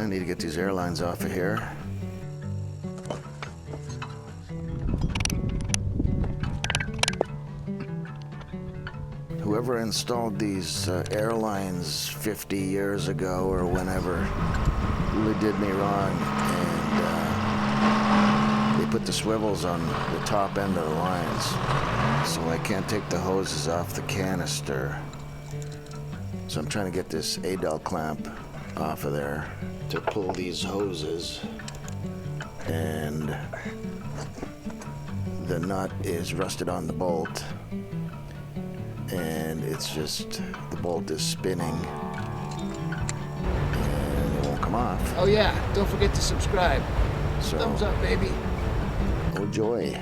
I need to get these airlines off of here. Whoever installed these airlines 50 years ago or whenever really did me wrong, and they put the swivels on the top end of the lines, so I can't take the hoses off the canister. So I'm trying to get this Adel clamp off of there to pull these hoses, and the nut is rusted on the bolt, and it's just, the bolt is spinning and it won't come off. Oh yeah, don't forget to subscribe. So, Thumbs up, baby. oh joy.